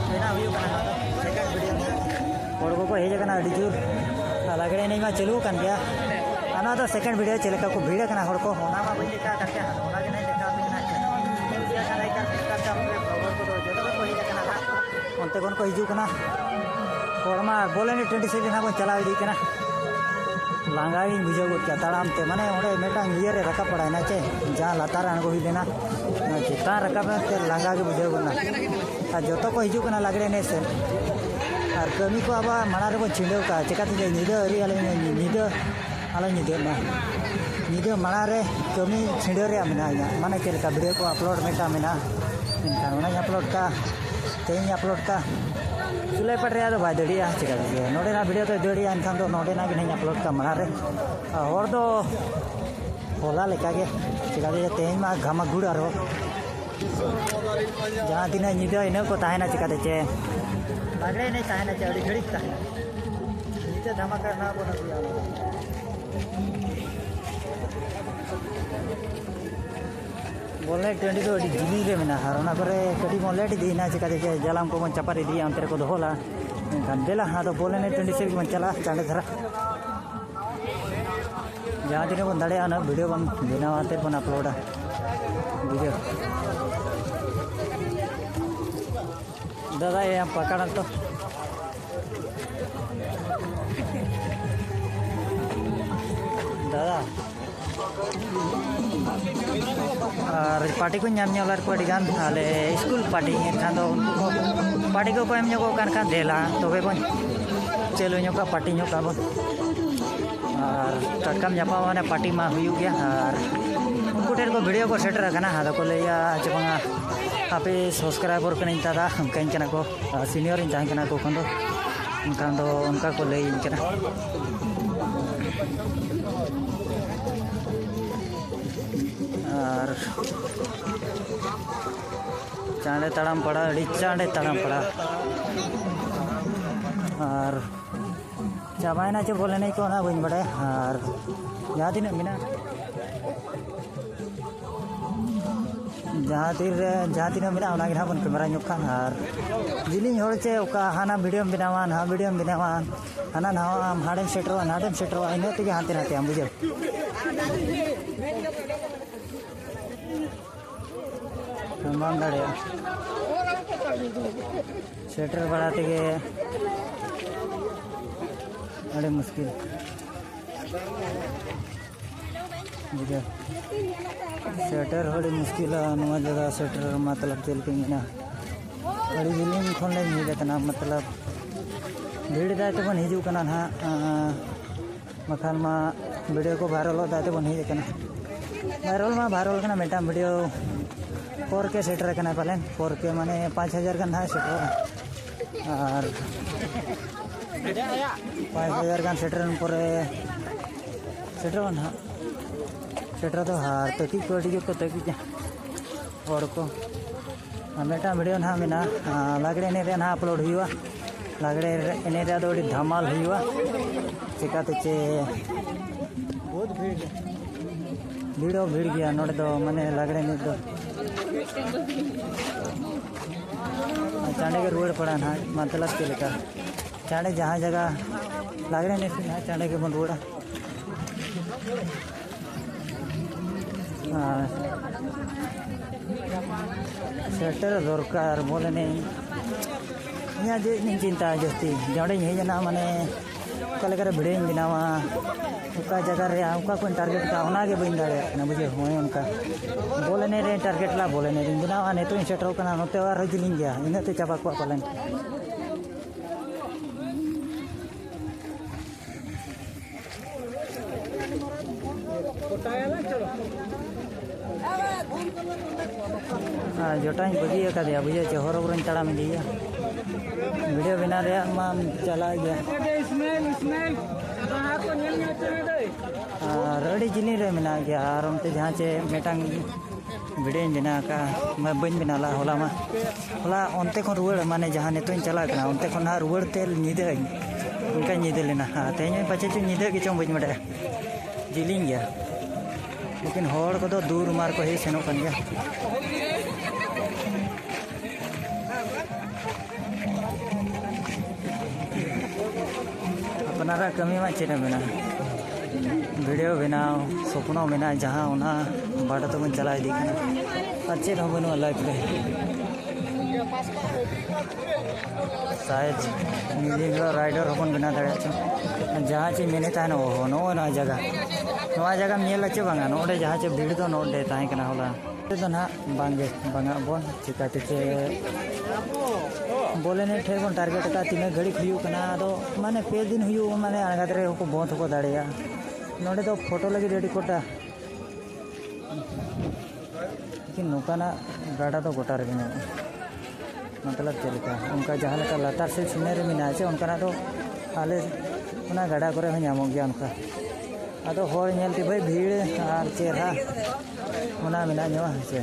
बेना second video हड़ को हेजना अड़ी जोर लगड़े एनज मा चालू कान गया अना तो सेकेंड वीडियो चलेका को भीड़ करना हड़ को होना मा बई लेका करके होना के नहीं देखा बिना अंते को हजना हड़मा बोले 26 बन चला इदीना लांगा बुझे गुड तड़ामते माने मेटांग इये रखा पड़ा चे जहाँ लातार आंगो लेना चितान रखा लांगा बुझे गुना जो को हजना लगड़े ने से और कमी को अब माना रे छिंडव का चिकाते नीदा अरी नीदा आलो नीदा माना रे कमी छिंडव रे मेना माने चलका वीडियो को अपलोड मेटा मेना अपलोड का तेज अपलोड का सुलाई पड़ रहा भाई दड़िया चिकाते नोडेना वीडियो तो दड़िया एनखान तो नोडेना गे अपलोड का माना रे हर दो होला लेका गे चिकाते तेज मा घामा गुड़ आरो जहाँ तीन नीदा इन को तहना चिकाते चे लगड़े नहीं तहना चे अड़ी घड़ी तहना नीचे धमाका ना बना दिया बोले 20 तो अड़ी जिली रे मेना हरना करे कटी को लेट दीना चिकाते चे जलाम को चपारी दिया अंतर को दोला गंदेला हाँ तो बोले ने 26 मन चला चांडे धरा जहाँ तीन बन दड़े ना वीडियो बन बनाते बन अपलोड वीडियो दादा ये पकड़ा तो दादा और पार्टी को नाम न्योलार को अड़ी गान आले स्कूल पार्टी खान दो पार्टी को एम ᱧᱚᱜ कान का देला तबे बन चलो ᱧᱚᱜ का पार्टी ᱧᱚᱜ का बन और टटकाम जापा माने पार्टी मा हुई गया और उनको टेर को वीडियो को सेटर करना हादा को लेया चबंगा आपे सब्सक्राइबर कने दादा कहीं कना को सीनियर इन जहां कना को खंदो उनका को ले इन कना और चांडे तड़ाम पड़ा अड़ी चांडे तड़ाम पड़ा और चाबायना चे बोले नहीं को ना बन बड़े और जहाँ तीन मिना जहाँ तीन मिना उना गिना बन कैमरा नुकान और जिलिंग होड़ चे उका हाना वीडियो बनावान हाँ वीडियो बनावान हाना ना हाडेम सेटरवा इन तेगे हाते नाते हम बुझे बाम दाड़े सेटर बड़ा तेगे अड़े मुश्किल बुझे सेटर हड़ी मुश्किल नुआ जगह सेटर मतलब चल के मेना अड़ी जिलिंग खन ले मिलना मतलब भीड़ दाते बन हिजुकना ना मखान मा वीडियो को वायरल दाते बन हिजना वायरल कना मेटा वीडियो 4K सेटर करना पालेन 4K माने 5000 का ना सेटर और 5000 का सेटर पर सेटर ना सेटर तो हार तकी कोडी को तकी और को मेटा वीडियो ना मेना लगड़े ने ना अपलोड हुआ लगड़े एने रे दो धमाल हुआ चिकाते चे बहुत भीड़ गया नोड़े दो माने लगड़े ने दो चांडे के रुड़ पड़ा ना मतलब के लेका चांडे जहाँ जगह लगड़े ने ना चांडे के बन रुड़ा सेटर दरकार बोले नहीं यहाँ जे नहीं चिंता जस्ती जड़े हेजना माने कलेकर भिड़े बनावा उका जगह रे उका कोई टारगेट का होना के बन दाड़े ना बुझे होए उनका बोले ने रे टारगेट ला बोले ने बनावा ने तो सेटर कना नते और हजिलिंग गया इनते चाबा को पालन जोटाई बगी का दिया बुझे हर बरन तड़ाम दिया वीडियो बना रे मान चला गया रेडी जिनी रे मेना गया और उनते जहाँ चे मेटांग वीडियो बना का मैं बन बनाला होला उनते को रुड़ माने जहाँ ने तो चला करना उनते को ना रुड़ तेल नीदे उनका नीदे लेना हाँ तेज पचे चो नीदे के चों बज बड़ा जिलिंग गया लेकिन हर को तो दूर मार को ही सेनो कन गया अपनारा कमी मा चेने मेना वीडियो बनाओ सपना मेना जहाँ उना बाटा तो बन चला दी और चेन हो बनवा लाइफ रे शायद म्यूजिक राइडर होपन बना दाड़े जहाँ चे मेने तान हो नो जगह मेल चे बांगा नोडे जहाँ चे भीड़ तो नोडे ताहे कना होला तो ना बांगे बांगा बोन चिकाते चे बोले ने ठे बन टारगेट का तीन घड़ी हुयू कना दो माने पे दिन हुयू माने अनगादरे को बहुत को दाड़ेया नोडे तो फोटो लगी रेडी कोटा लेकिन नौकाना गाड़ा तो गोटा रे मतलब चलता उनका जहाँ लगा लतार से सीनरी मेना चे उनका तो आले उना गाड़ा करे हो नामो गया उनका अदो होर नेलती भाई भीड़ और चेहरा उना मेना न्यो से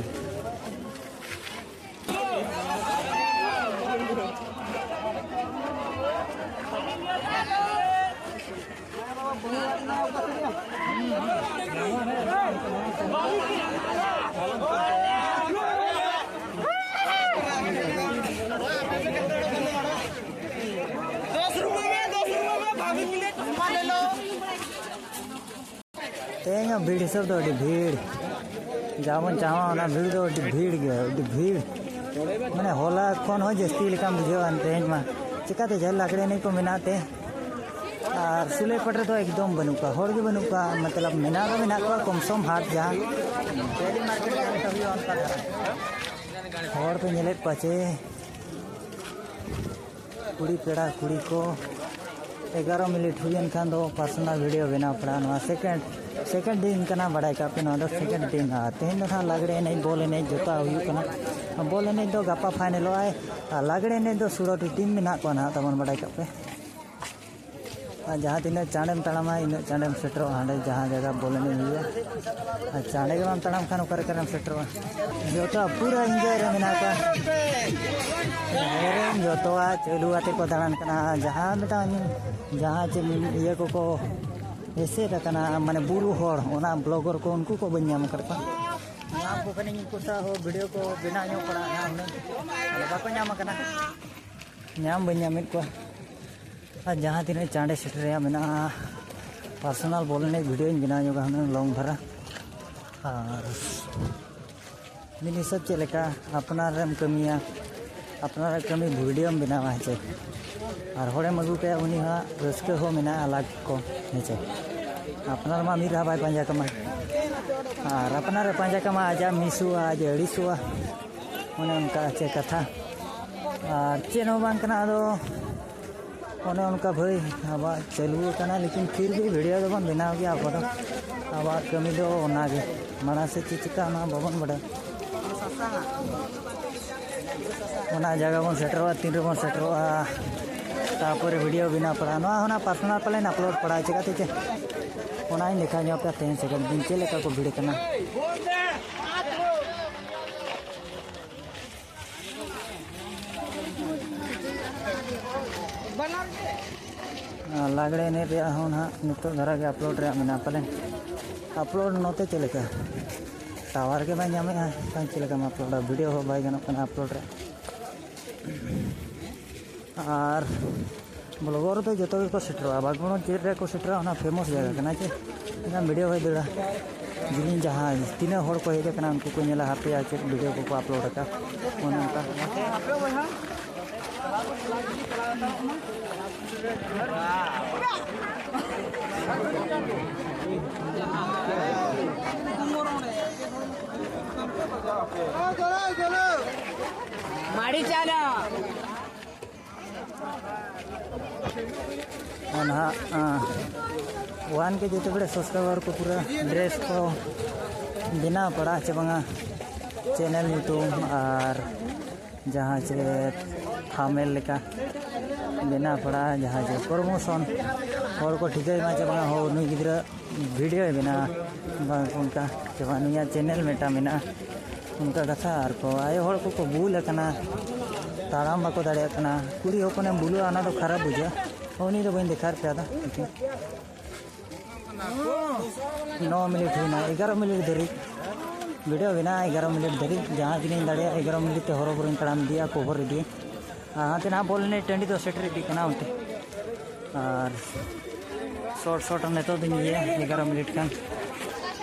तेंगा भीड़ सब तो भीड़ जावन चावा भीड़ तो भीड़ गया भीड़ मैंने होला कौन हो जस्ती लेका बुझे तेज में चिकाते झल लाकड़े नहीं को मिनाते और सिले पटरे तो एकदम बनुका होड़ के बनुका मतलब मिना को मिना को कमसम हाथ जहाँ डेली मार्केट होड़ पे नेले पचे कुड़ी पेड़ा कुड़ी को 11 मिनट हुई खान दो पर्सनल वीडियो बना पड़ा सेकेंड दिन कना बड़ाई का पे दो सेकेंड दिन तेहन दो लागड़े नहीं बोले नहीं जोता हुई बोले नहीं दो गपा फाइनल आए लागड़े नहीं दो सुरटी टीम में को ना तबन बड़ाई का पे जहाँ तीन चाँडेम तड़ामा इन चाँडेम सेटरों हाँ जहाँ जगह बोले नहीं हुआ चाँडे के तड़ाम खान ओकर सेटरों जो तो पूरा इंजॉय रे मेना का जो तो चलू आते को दाड़ान कना जहाँ बेटा जहाँ चे ये को ऐसे रखना माने बुरु होड़ ओना ब्लॉगर को उनको को बन्याम करता नाम को कने कुसा हो वीडियो को बिना न्यो पड़ा नाम ने बाको न्याम करना न्याम बन्यामित को जहाँ तीन चाँडे सेटरिया मेना पर्सनल बोलने वीडियो बिना न्यो का लॉन्ग भरा और मिनी सब चलेका अपना रम कमिया अपना कमी वीडियो बनावा चे और होड़े मगु के उनी हा रस्के हो मेना अलग को नीचे अपना मा मीरा बाय पंजा कमा और अपना पंजा कमा आजा मिसुआ आज अड़ीसुआ उन्हें उनका चे कथा और चेन हो बांग कना दो उन्हें उनका भाई अब चलू करना लेकिन फिर भी वीडियो तो बन बनाव गया आप अब कमी दो ओनागे मना से चिका ना बबन बड़ा ओना जगह बन सेटरवा 3 बन सेटरवा तापर वीडियो बिना पड़ा ना पर्सनल पलेन अपलोड पड़ा चिकाते चे ओना ही लिखा ᱧᱚᱜ ᱯᱮ तेन सेकंड दिन चले का को वीडियो करना लागड़े ने रे हो ना नितो धरा के अपलोड रे मेना पलेन अपलोड नोते चले का टावर के बाय ᱧᱟᱢᱮ आ चले का अपलोड वीडियो हो बाय गनो कना अपलोड रे और ब्लॉगर तो जो को सेटरा बागुण चेर रे को सेटरा ना फेमस जगह कना चे ना वीडियो हो दड़ा जिन जहाँ तीन होड़ को हेज कना उनको को नेला हापे चे वीडियो को अपलोड का उनका माड़ी चाला वन के जो बड़े सब्सक्राइबर को पूरा ड्रेस को बिना पड़ा चे बंगा चैनल यूट्यूब और जहाँ से थामेल लेका बिना पड़ा जहाँ से प्रमोशन और को ठीक है चे बंगा हो नुई गिद्रा वीडियो बना उनका चे बंगा चैनल मेटा मेना उनका कथा और को आए होड़ को बुल करना ताराम बाको दाड़े करना कुड़ी होपने बुलू आना तो खराब बुझा उन्हीं तो बन देखा पे आता 9 मिनट हुई ना 11 मिनट धरी वीडियो बिना 11 मिनट धरी जहाँ तीन दाड़े 11 मिनट ते हरो बुरी तड़ाम दिया कवर दी हाँ ते ना बोलने टंडी तो सेटर दी करना उनते और शॉर्ट तो दिन ये 11 मिनट खान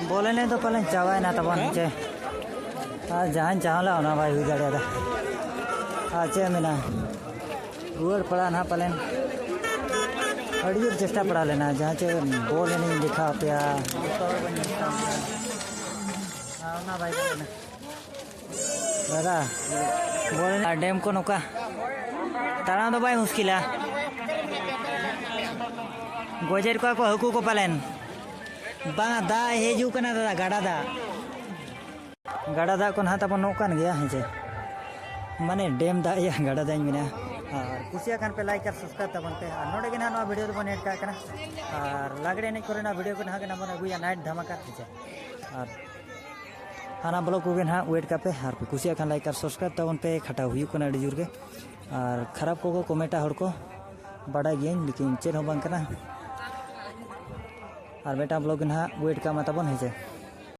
बोले नहीं तो पहले चावा ना तब चे जहाँ चाहला होना भाई हुई दाड़ा चे मेना रुआर पड़ा ना पलेन अड़ी चेष्टा पड़ा लेना जहाँ चे बोल नहीं दिखा पे भाई दादा बोले डैम को नौका तारा तो भाई मुश्किल है गोजेर को हकू को पालेन बांगा दा हेजू कना दादा गाड़ा दा को हाथ अपन नौकान गया है माने डैम दा या गाड़ा दाई मेना और कुसिया खान पे लाइक और सब्सक्राइब तबन पे और नोडे के ना वीडियो तो बन ऐड का और लागड़े नहीं करे ना वीडियो को ना के ना बन अगुया नाइट धमाका है और हाना ब्लॉग को ना वेट का पे और कुसिया खान लाइक और सब्सक्राइब तबन पे खटा हुई को ना जुर के और खराब को कमेंटा हर को बड़ा गया लेकिन चेन हो बंग करना और बेटा ब्लॉग ना वेट का मतबन है